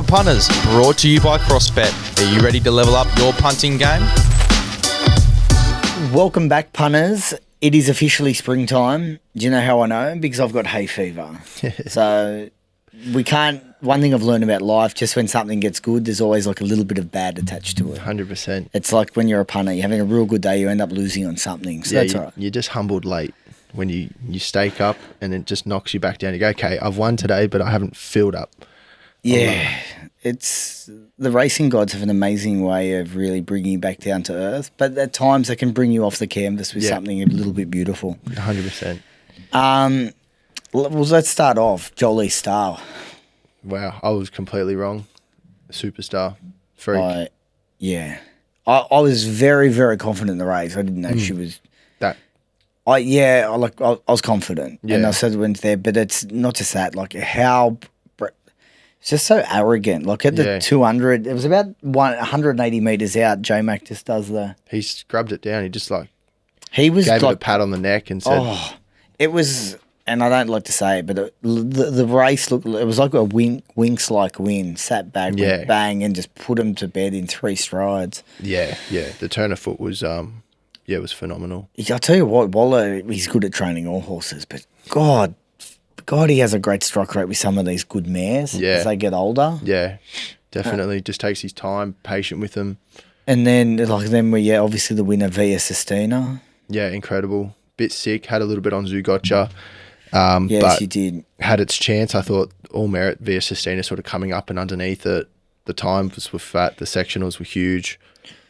Proper Punters, brought to you by CrossBet. Are you ready to level up your punting game? Welcome back, punters. It is officially springtime. Do you know how I know? Because I've got hay fever. So we can't. One thing I've learned about life, just when something gets good, there's always like a little bit of bad attached to it. 100%. It's like when you're a punter, you're having a real good day, you end up losing on something. So that's all right. You're just humbled late when you stake up and it just knocks you back down. You go, okay, I've won today, but I haven't filled up. Yeah, it's the racing gods have an amazing way of really bringing you back down to earth. But at times they can bring you off the canvas with something a little bit beautiful. 100%. Well, let's start off. Jolie Star. Wow, I was completely wrong. Superstar. Freak. I was very, very confident in the race. I didn't know she was that. I was confident, and I said it went there. But it's not just that. Like how. It's just so arrogant. Like at the 200, it was about 180 metres out. J-Mac just does he scrubbed it down. He just gave it a pat on the neck and said, it was, and I don't like to say it, but the race looked, it was like a Winx-like win, sat back, went bang, and just put him to bed in 3 strides. Yeah. The turn of foot was, it was phenomenal. I'll tell you what, Waller, he's good at training all horses, but God, he has a great strike rate with some of these good mares as they get older. Yeah, definitely. Just takes his time, patient with them. And then, obviously the winner, Via Sistina. Yeah, incredible. Bit sick, had a little bit on Zugotcha. Yes, she did. Had its chance. I thought all merit Via Sistina sort of coming up and underneath it. The times were fat, the sectionals were huge.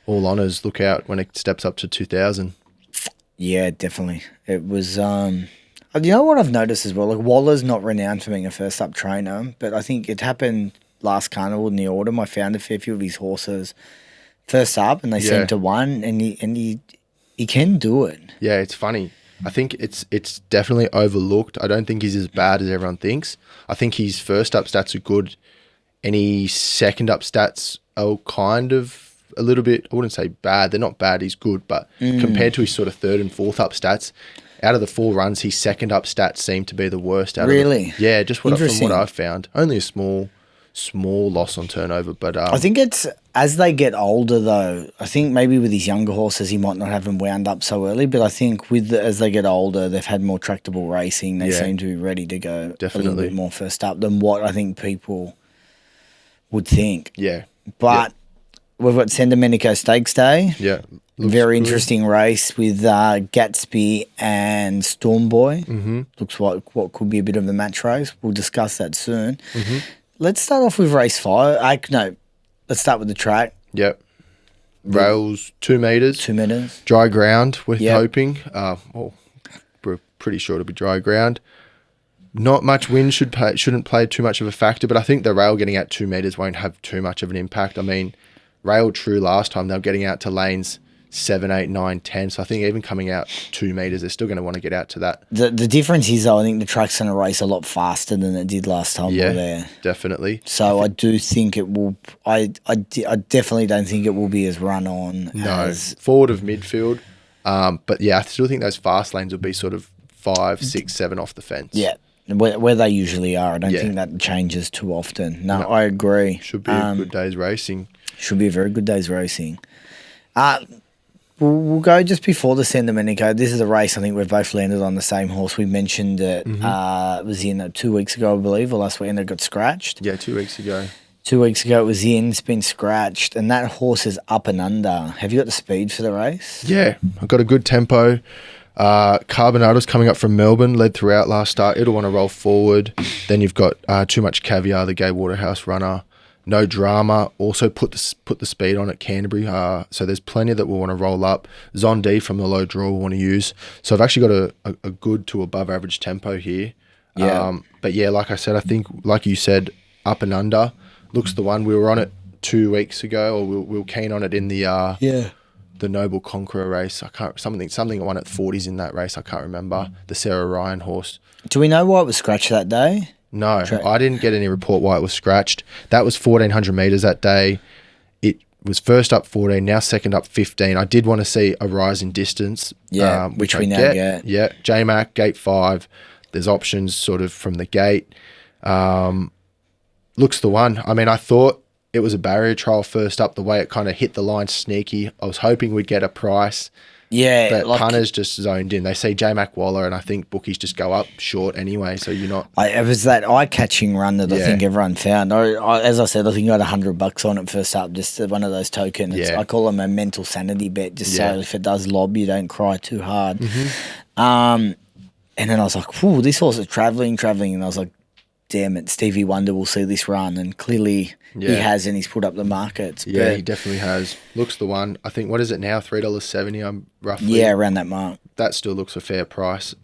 All honours, look out when it steps up to 2,000. Yeah, definitely. It was... you know what I've noticed as well? Like Waller's not renowned for being a first-up trainer, but I think it happened last carnival in the autumn. I found a fair few of his horses first up, and they seemed to win, and he can do it. Yeah, it's funny. I think it's definitely overlooked. I don't think he's as bad as everyone thinks. I think his first-up stats are good. Any second-up stats are kind of a little bit, I wouldn't say bad. They're not bad. He's good, but compared to his sort of third and fourth-up stats, out of the 4 runs, his second up stats seem to be the worst. Really? Just from what I've found. Only a small loss on turnover, but I think it's as they get older though. I think maybe with his younger horses, he might not have them wound up so early, but I think as they get older, they've had more tractable racing. They seem to be ready to go a little bit more first up than what I think people would think. Yeah, but we've got San Domenico Stakes Day. Yeah. Very interesting race with Gatsby and Stormboy. Mm-hmm. Looks like what could be a bit of a match race. We'll discuss that soon. Mm-hmm. Let's start off with race 5. Let's start with the track. Yep. Rails 2 metres. 2 metres. Dry ground, we're hoping. We're pretty sure it'll be dry ground. Not much wind shouldn't play too much of a factor, but I think the rail getting out 2 metres won't have too much of an impact. I mean, rail true last time, they were getting out to lanes 7, 8, 9, 10. So I think even coming out 2 metres, they're still going to want to get out to that. The difference is, though, I think the track's going to race a lot faster than it did last time we were there. Definitely. So I do think it will. I definitely don't think it will be as run on. No, forward of midfield. But yeah, I still think those fast lanes will be sort of 5, 6, 7 off the fence. Yeah. Where they usually are. I don't think that changes too often. No, I agree. Should be a good day's racing. Should be a very good day's racing. We'll go just before the San Domenico. This is a race I think we've both landed on the same horse. We mentioned it. It was in 2 weeks ago, I believe, or last weekend it got scratched. Yeah, 2 weeks ago. 2 weeks ago it was in. It's been scratched, and that horse is up and under. Have you got the speed for the race? Yeah, I've got a good tempo. Carbonado's coming up from Melbourne, led throughout last start. It'll want to roll forward. Then you've got Too Much Caviar, the Gay Waterhouse runner. No Drama, also put the speed on at Canterbury. So there's plenty that will want to roll up. Zondi from the low draw will want to use. So I've actually got a good to above average tempo here. Yeah. But yeah, like I said, I think, like you said, up and under looks the one. We were on it 2 weeks ago, or we were keen on it in the Noble Conqueror race. I can't something I won at 40s in that race. I can't remember the Sarah Ryan horse. Do we know why it was scratched that day? No, I didn't get any report why it was scratched. That was 1,400 metres that day. It was first up 14, now second up 15. I did want to see a rise in distance. Yeah, which we now get. Yeah, J-Mac, gate 5. There's options sort of from the gate. looks the one. I mean, I thought it was a barrier trial first up, the way it kind of hit the line sneaky. I was hoping we'd get a price. Yeah. But punters just zoned in. They see J-Mac Waller, and I think bookies just go up short anyway, so you're not... It was that eye-catching run that I think everyone found. As I said, I think I had $100 on it first up, just one of those tokens. I call them a mental sanity bet, just so if it does lob, you don't cry too hard. And then I was like, "Ooh, this horse is travelling," and I was like, damn it, Stevie Wonder will see this run, and clearly he has, and he's put up the markets. Yeah, he definitely has. Looks the one. I think, what is it now, $3.70 roughly? Yeah, around that mark. That still looks a fair price.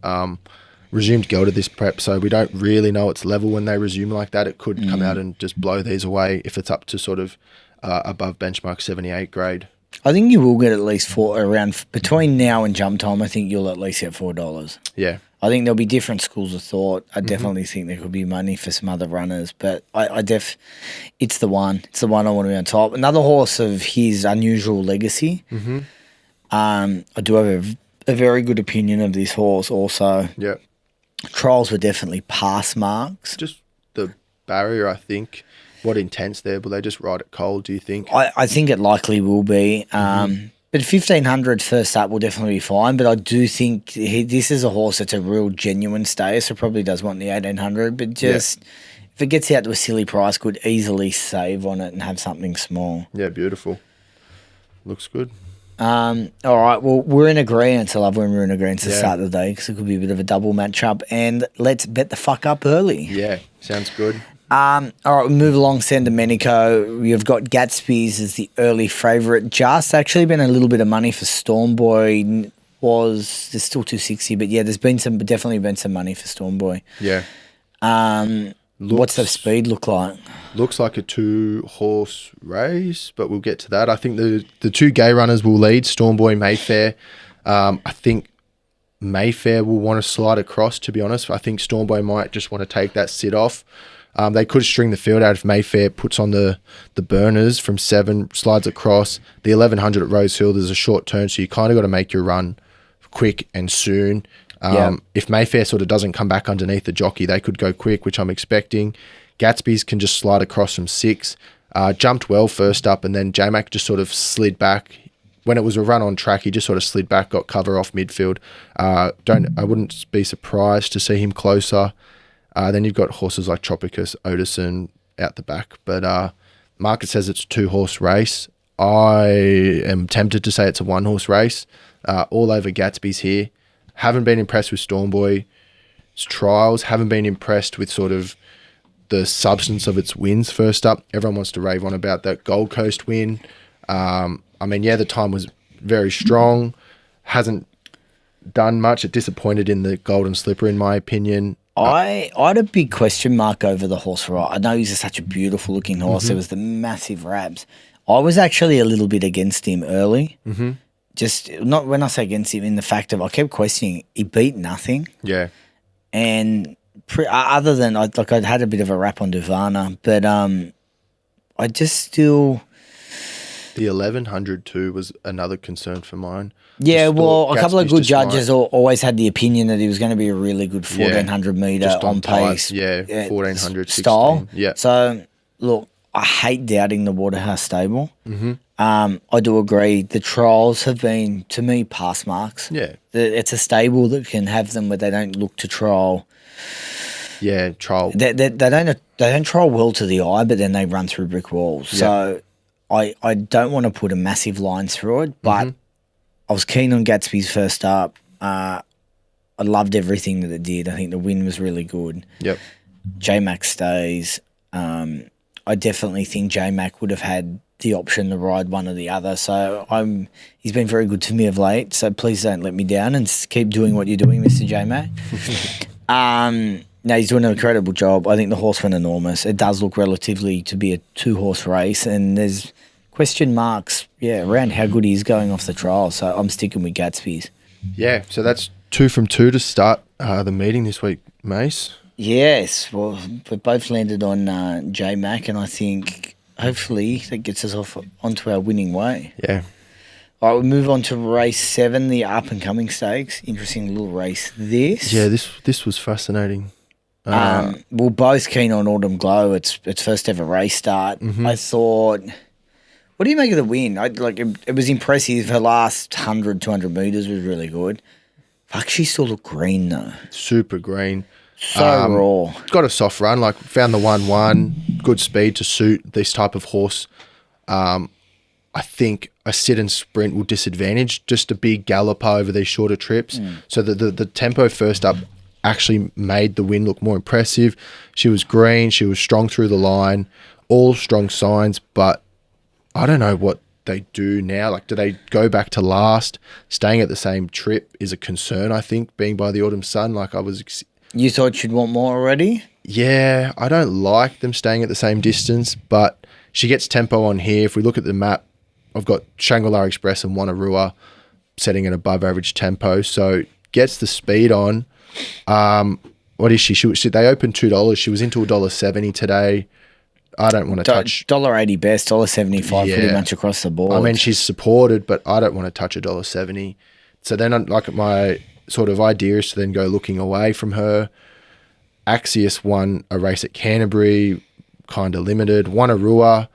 Resumed go to this prep, so we don't really know its level when they resume like that. It could come out and just blow these away if it's up to sort of above benchmark 78 grade. I think you will get at least around between now and jump time. I think you'll at least get $4. Yeah. I think there'll be different schools of thought. I definitely think there could be money for some other runners, but it's the one. It's the one I want to be on top. Another horse of his unusual legacy. I do have a very good opinion of this horse also. Yeah. Trials were definitely pass marks. Just the barrier, I think. What intent's there? Will they just ride it cold, do you think? I think it likely will be. But 1,500 first up will definitely be fine. But I do think this is a horse that's a real genuine stayer, so probably does want the 1,800. But just if it gets out to a silly price, could easily save on it and have something small. Yeah, beautiful. Looks good. All right, well, we're in agreement. I love when we're in agreement to start the day because it could be a bit of a double matchup. And let's bet the fuck up early. Yeah, sounds good. All right, we move along San Domenico. You've got Gatsby's as the early favourite. Just actually been a little bit of money for Stormboy. There's still 260, but yeah, there's definitely been some money for Stormboy. Yeah. What's the speed look like? Looks like a 2-horse race, but we'll get to that. I think the two gay runners will lead, Stormboy, Mayfair. I think Mayfair will want to slide across, to be honest. I think Stormboy might just want to take that sit off. They could string the field out if Mayfair puts on the burners from 7, slides across. The 1,100 at Rosehill, there's a short turn, so you kind of got to make your run quick and soon. If Mayfair sort of doesn't come back underneath the jockey, they could go quick, which I'm expecting. Gatsby's can just slide across from 6. Jumped well first up, and then J-Mac just sort of slid back. When it was a run on track, he just sort of slid back, got cover off midfield. I wouldn't be surprised to see him closer. Then you've got horses like Tropicus, Odison out the back. But market says it's a 2-horse race. I am tempted to say it's a 1-horse race. All over Gatsby's here. Haven't been impressed with Stormboy's trials. Haven't been impressed with sort of the substance of its wins first up. Everyone wants to rave on about that Gold Coast win. The time was very strong. Hasn't done much. It disappointed in the Golden Slipper, in my opinion. I had a big question mark over the horse. I know he's such a beautiful looking horse. There was the massive wraps. I was actually a little bit against him early. Just not when I say against him, in the fact of I kept questioning. He beat nothing. Yeah. And other than I'd had a bit of a rap on Duvana, but I just still. The 1,100 too was another concern for mine. Yeah, well, a couple of good judges always had the opinion that he was going to be a really good 1,400 metre on pace. Yeah, 1,400 style. Yeah. So, look, I hate doubting the Waterhouse stable. I do agree. The trials have been, to me, pass marks. Yeah. It's a stable that can have them where they don't look to trial. Yeah, trial. They don't trial well to the eye, but then they run through brick walls. Yeah. So I don't want to put a massive line through it, but I was keen on Gatsby's first up. I loved everything that it did. I think the win was really good. Yep. J-Mac stays. I definitely think J-Mac would have had the option to ride one or the other. So he's been very good to me of late. So please don't let me down and keep doing what you're doing, Mr. J-Mac. No, he's doing an incredible job. I think the horse went enormous. It does look relatively to be a 2-horse race, and there's question marks, around how good he's going off the trial. So I'm sticking with Gatsby's. Yeah, so that's 2 from 2 to start the meeting this week, Mace. Yes, well, we both landed on J-Mac, and I think hopefully that gets us off onto our winning way. Yeah. All right, we move on to race 7, the up-and-coming stakes. Interesting little race this. Yeah, this was fascinating. We're both keen on Autumn Glow. It's first ever race start. I thought, what do you make of the win? It was impressive. Her last 100, 200 metres was really good. Fuck, she still looked green though. Super green. So raw. Got a soft run, found the 1-1, good speed to suit this type of horse. I think a sit and sprint will disadvantage just a big galloper over these shorter trips. So the tempo first up actually made the win look more impressive. She was green, she was strong through the line, all strong signs, but I don't know what they do now. Do they go back to last? Staying at the same trip is a concern, I think, being by the Autumn Sun. You thought she'd want more already? Yeah, I don't like them staying at the same distance, but she gets tempo on here. If we look at the map, I've got Shangri-La Express and Wanneroo setting an above average tempo, so gets the speed on. What is she? They opened $2. She was into $1.70 today. I don't want to touch $1.80 best, $1.75 pretty much across the board. I mean, she's supported, but I don't want to touch $1.70. So then, my sort of idea is to then go looking away from her. Axios won a race at Canterbury, kind of limited. Wanneroo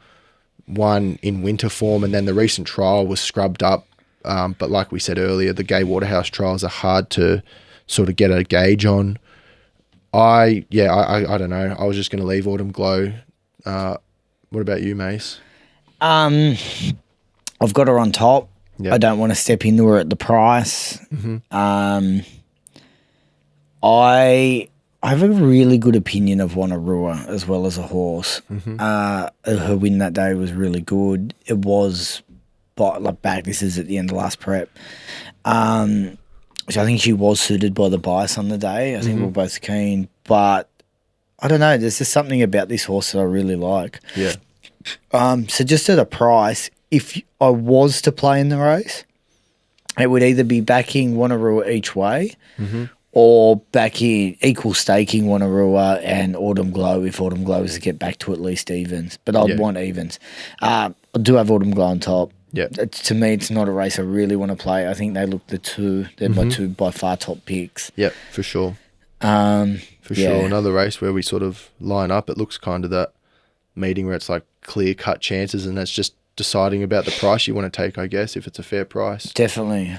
won in winter form, and then the recent trial was scrubbed up. But like we said earlier, the Gay Waterhouse trials are hard to sort of get a gauge on. I don't know. I was just going to leave Autumn Glow. What about you, Mace? I've got her on top. Yep. I don't want to step into her at the price. I have a really good opinion of Wanneroo as well as a horse. Her win that day was really good. It was back. This is at the end of last prep. So I think she was suited by the bias on the day. I think we're both keen, but I don't know. There's just something about this horse that I really like. Yeah. So just at a price, if I was to play in the race, it would either be backing Wanneroo each way, or backing equal staking Wanneroo and Autumn Glow if Autumn Glow is to get back to at least evens. But I'd want evens. I do have Autumn Glow on top. Yeah. To me, it's not a race I really want to play. I think they look they're my two by far top picks. Yeah, for sure. Sure. Another race where we sort of line up. It looks kind of that meeting where it's clear cut chances, and that's just deciding about the price you want to take, I guess, if it's a fair price. Definitely.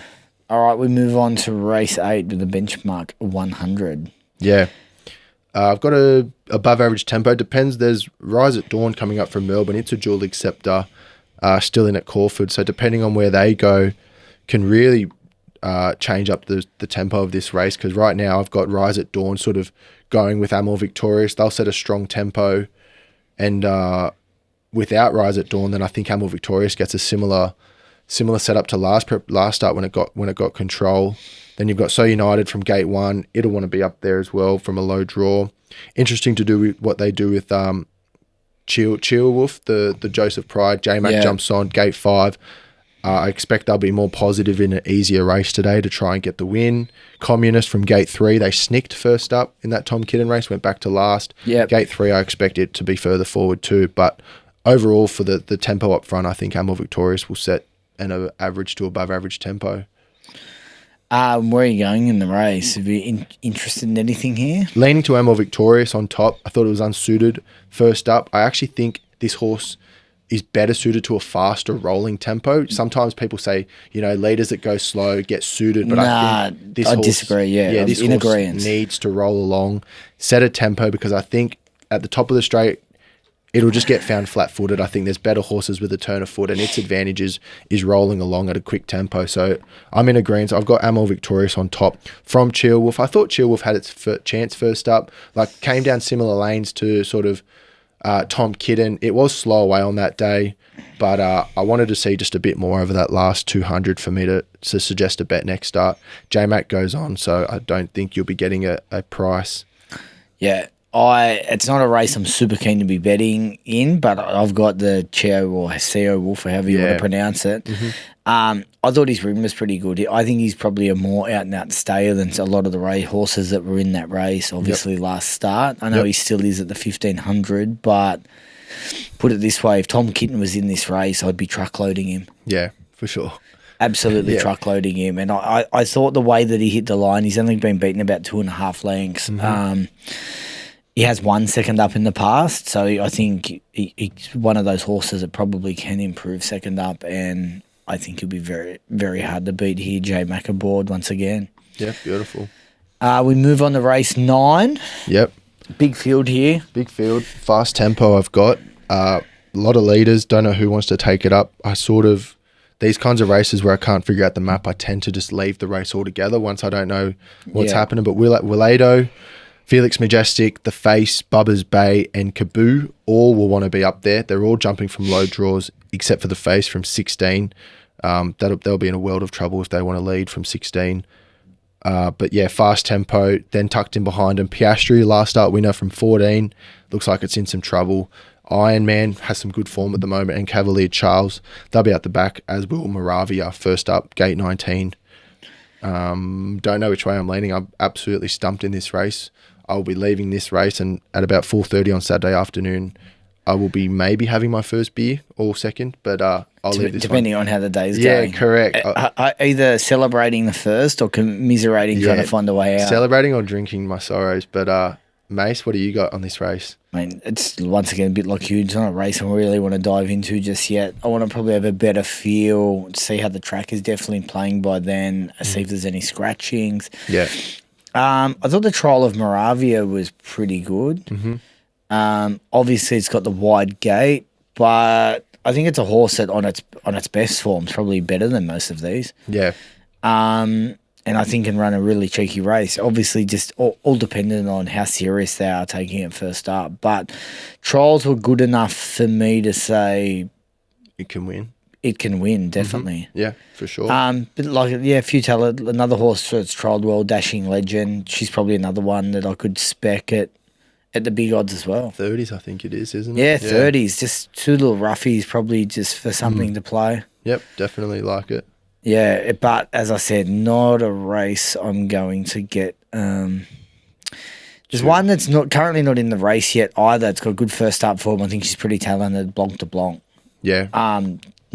All right, we move on to race 8 with the benchmark 100. Yeah. I've got a above average tempo. Depends. There's Rise at Dawn coming up from Melbourne. It's a dual acceptor, still in at Caulfield. So depending on where they go, can really change up the tempo of this race, because right now I've got Rise at Dawn sort of going with Amor Victorious. They'll set a strong tempo, and without Rise at Dawn, then I think Amor Victorious gets a similar setup to last start when it got control. Then you've got So United from gate 1. It'll want to be up there as well from a low draw. Interesting to do with what they do with Chill Wolf, the Joseph Pride. J-Mac jumps on gate 5. I expect they'll be more positive in an easier race today to try and get the win. Communist from gate 3, they snicked first up in that Tom Kidden race, went back to last. Yep. Gate 3, I expect it to be further forward too. But overall, for the tempo up front, I think Amor Victorious will set an average to above average tempo. Where are you going in the race? Are you interested in anything here? Leaning to Amor Victorious on top. I thought it was unsuited first up. I actually think this horse is better suited to a faster rolling tempo. Sometimes people say, leaders that go slow get suited, but I think this horse, disagree. Yeah, this in horse agreement. Needs to roll along, set a tempo, because I think at the top of the straight, it'll just get found flat-footed. I think there's better horses with a turn of foot, and its advantage is rolling along at a quick tempo. So I'm in agreement. I've got Amor Victorious on top from Chill Wolf. I thought Chill Wolf had its chance first up, came down similar lanes to sort of Tom Kidden. It was slow away on that day, but I wanted to see just a bit more over that last 200 for me to suggest a bet next start. J-Mac goes on, so I don't think you'll be getting a price. Yeah. It's not a race I'm super keen to be betting in, but I've got the Cheo or Seo Wolf, or however you want to pronounce it. I thought his rim was pretty good. I think he's probably a more out-and-out stayer than a lot of the horses that were in that race, obviously last start. I know he still is at the 1,500, but put it this way, if Tom Kitten was in this race, I'd be truckloading him. Yeah, for sure. Absolutely truckloading him. And I thought the way that he hit the line, he's only been beaten about 2.5 lengths. He has won second up in the past, so I think he's one of those horses that probably can improve second up, and I think he'll be very, very hard to beat here. J Mac aboard once again. Yeah, beautiful. We move on to race 9. Yep. Big field here. Big field. Fast tempo I've got. A lot of leaders. Don't know who wants to take it up. These kinds of races where I can't figure out the map, I tend to just leave the race altogether once I don't know what's happening. But Willado, Felix Majestic, The Face, Bubba's Bay, and Kaboo all will want to be up there. They're all jumping from low draws, except for The Face from 16. They'll be in a world of trouble if they want to lead from 16. But yeah, fast tempo, then tucked in behind them. Piastri, last start winner from 14. Looks like it's in some trouble. Iron Man has some good form at the moment, and Cavalier Charles, they'll be out the back, as will Moravia, first up, gate 19. Don't know which way I'm leaning. I'm absolutely stumped in this race. I will be leaving this race, and at about 4:30 on Saturday afternoon, I will be maybe having my first beer or second, but I'll leave this depending one. on how the day's Yeah, going. correct. Either celebrating the first or commiserating, trying to find a way out. Celebrating or drinking my sorrows. But Mace, what do you got on this race? I mean, it's once again a bit like you. It's not a race I really want to dive into just yet. I want to probably have a better feel, see how the track is definitely playing by then, see if there's any scratchings. Yeah. I thought the trial of Moravia was pretty good. Mm-hmm. Obviously, it's got the wide gate, but I think it's a horse that on its best form is probably better than most of these. Yeah. And I think can run a really cheeky race. Obviously, just all dependent on how serious they are taking it first up. But trials were good enough for me to say it can win. It can win, definitely. Mm-hmm. Yeah, for sure. But if you tell it, another horse that's trialled well, Dashing Legend, she's probably another one that I could spec at the big odds as well. 30s, I think it is, isn't it? Yeah, 30s. Just two little roughies, probably just for something to play. Yep, definitely like it. Yeah, but as I said, not a race I'm going to get. There's one that's currently not in the race yet either. It's got good first up form. I think she's pretty talented, Blanc de Blanc. Yeah.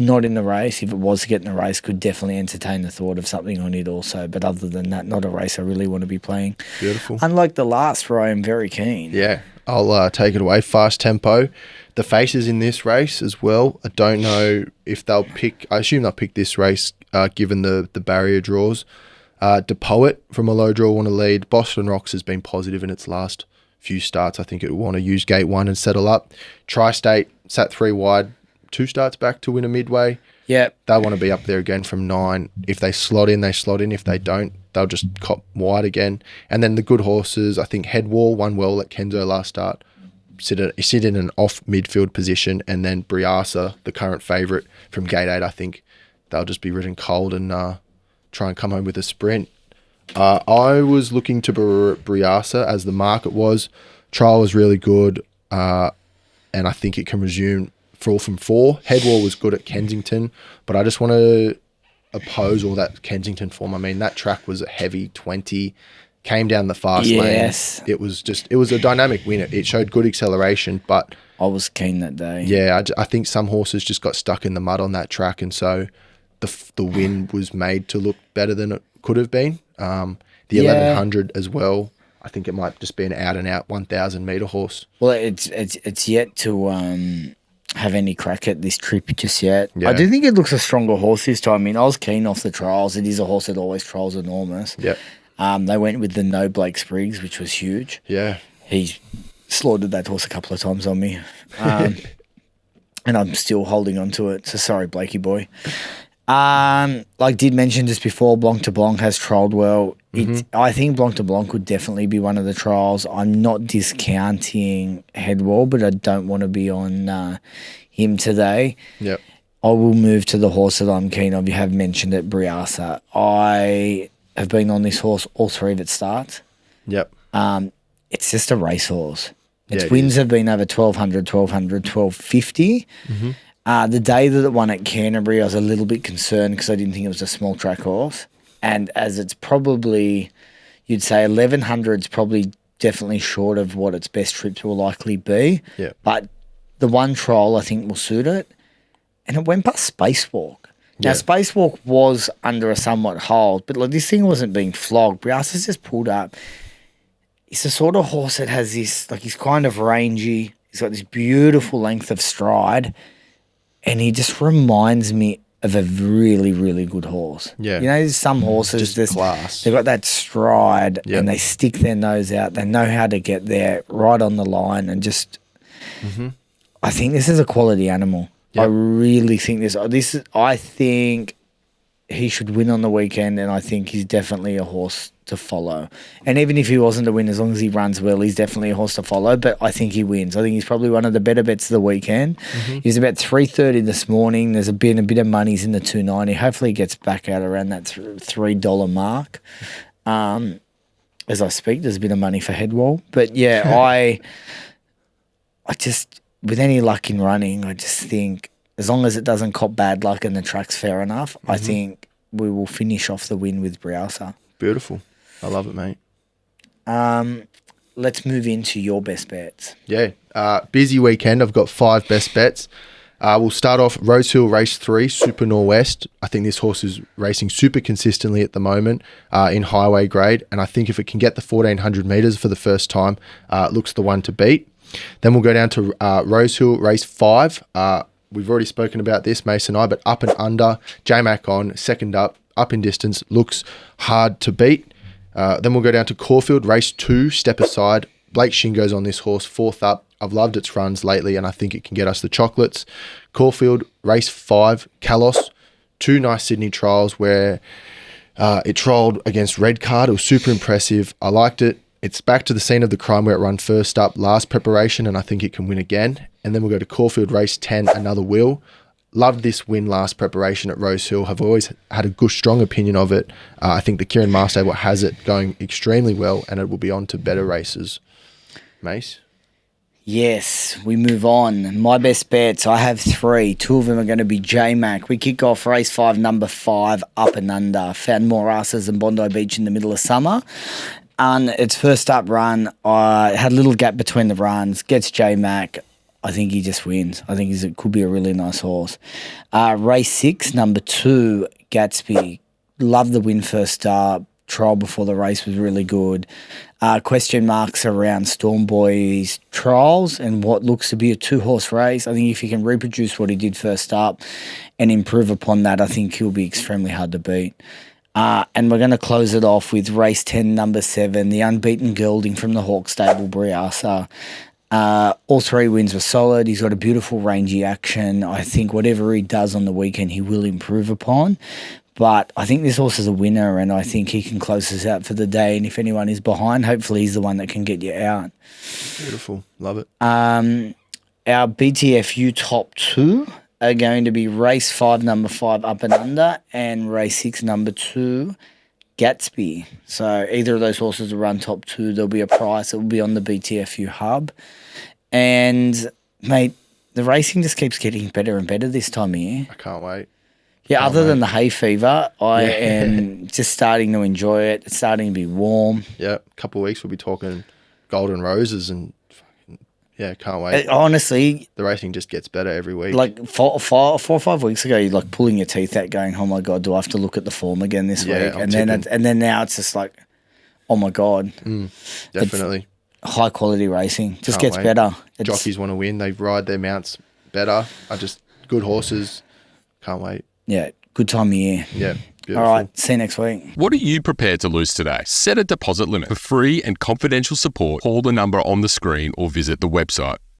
Not in the race. If it was to get in the race, could definitely entertain the thought of something on it also. But other than that, not a race I really want to be playing. Beautiful. Unlike the last, where I am very keen. Yeah, I'll take it away. Fast tempo. The Faces in this race as well. I don't know if they'll pick. I assume they'll pick this race given the barrier draws. DePoet from a low draw want to lead. Boston Rocks has been positive in its last few starts. I think it will want to use gate 1 and settle up. Tri-State sat 3 wide, 2 starts back to win a midway. Yeah. They'll want to be up there again from 9. If they slot in, they slot in. If they don't, they'll just cop wide again. And then the good horses, I think Headwall won well at Kenzo last start. Sit in an off midfield position, and then Briasa, the current favourite from gate 8, I think they'll just be ridden cold and try and come home with a sprint. I was looking to Briasa as the market was. Trial was really good, and I think it can resume from 4. Headwall was good at Kensington, but I just want to oppose all that Kensington form. I mean, that track was a heavy 20. Came down the fast lane. It was a dynamic win. It showed good acceleration, but I was keen that day. Yeah, I think some horses just got stuck in the mud on that track, and so the win was made to look better than it could have been. The 1100 as well. I think it might just be an out and out 1,000 meter horse. Well, it's yet to have any crack at this trip just yet. Yeah. I do think it looks a stronger horse this time. I mean, I was keen off the trials. It is a horse that always trials enormous. Yeah. They went with the no Blake Spriggs, which was huge. Yeah. He's slaughtered that horse a couple of times on me. And I'm still holding on to it. So sorry, Blakey boy. Like did mention just before, Blanc de Blanc has trialled well. I think Blanc de Blanc would definitely be one of the trials. I'm not discounting Headwall, but I don't want to be on him today. Yep. I will move to the horse that I'm keen of. You have mentioned it, Briasa. I have been on this horse all 3 of its starts. Yep. It's just a racehorse. Its it wins is. have been over 1,200, 1,250. The day that it won at Canterbury, I was a little bit concerned because I didn't think it was a small track horse. And as it's probably, you'd say 1,100 is probably definitely short of what its best trips will likely be. Yeah. But the one trial I think will suit it. And it went past Spacewalk. Now, Spacewalk was under a somewhat hold, but like this thing wasn't being flogged. Briasa's just pulled up. he's the sort of horse that has this, like, he's kind of rangy. He's got this beautiful length of stride, and he just reminds me of a really, really good horse. Yeah. You know, there's some horses, Just class. they've got that stride and they stick their nose out. They know how to get there right on the line and just, I think this is a quality animal. Yep. I really think I think he should win on the weekend, and I think he's definitely a horse to follow. And even if he wasn't to win, as long as he runs well, he's definitely a horse to follow. But I think he wins. I think he's probably one of the better bets of the weekend. He's about 3:30 this morning. There's been a bit of money's in the 290. Hopefully he gets back out around that $3 mark. As I speak, there's a bit of money for Headwall. But yeah, I just, with any luck in running, I just think as long as it doesn't cop bad luck and the track's fair enough, I think we will finish off the win with Briasa. Beautiful. I love it, mate. Let's move into your best bets. Yeah. Busy weekend. I've got 5 best bets. We'll start off Rosehill Race 3, Super Norwest. I think this horse is racing super consistently at the moment in highway grade, and I think if it can get the 1,400 metres for the first time, it looks the one to beat. Then we'll go down to Rosehill Race 5. We've already spoken about this, Mace and I, but up and under, J-Mac on, second up in distance, looks hard to beat. Then we'll go down to Caulfield, Race 2, Step Aside. Blake Shingo's on this horse, 4th up. I've loved its runs lately, and I think it can get us the chocolates. Caulfield, Race 5, Kalos. 2 nice Sydney trials where it trialled against Red Card. It was super impressive. I liked it. It's back to the scene of the crime where it ran first up last preparation, and I think it can win again. And then we'll go to Caulfield, Race 10, Another Will. Loved this win last preparation at Rosehill. Have always had a good, strong opinion of it. I think the Kieran Marstable has it going extremely well, and it will be on to better races. Mace? Yes, we move on. My best bets, I have 3. 2 of them are going to be J-Mac. We kick off Race 5, number 5, Up and Under. Found more asses than Bondi Beach in the middle of summer. And its first up run, I had a little gap between the runs, gets J-Mac. I think he just wins. I think it could be a really nice horse. Race 6, number 2, Gatsby. Love the win first up. Trial before the race was really good. Question marks around Stormboy's trials and what looks to be a 2-horse race. I think if he can reproduce what he did first up and improve upon that, I think he'll be extremely hard to beat. And we're going to close it off with Race 10, number 7, the unbeaten gelding from the Hawk stable, Briasa. All 3 wins were solid. He's got a beautiful rangy action. I think whatever he does on the weekend, he will improve upon. But I think this horse is a winner, and I think he can close us out for the day. And if anyone is behind, hopefully he's the one that can get you out. Beautiful. Love it. Our BTFU top 2 are going to be Race 5, number 5, Up and Under, and Race 6, number 2, Gatsby. So either of those horses will run top 2. There'll be a price. It will be on the BTFU hub. And, mate, the racing just keeps getting better and better this time of year. I can't wait. Yeah, other than the hay fever, I am just starting to enjoy it. It's starting to be warm. Yeah, a couple of weeks we'll be talking golden roses and can't wait. Honestly, the racing just gets better every week. Like 4 or 5 weeks ago, you're like pulling your teeth out going, oh my God, do I have to look at the form again this week? And then now it's just like, oh my God. Definitely. It's high quality racing. Just Can't gets wait. better. Jockeys want to win. They ride their mounts better. Good horses. Can't wait. Yeah, good time of year. Yeah, beautiful. All right, see you next week. What are you prepared to lose today? Set a deposit limit. For free and confidential support, call the number on the screen or visit the website.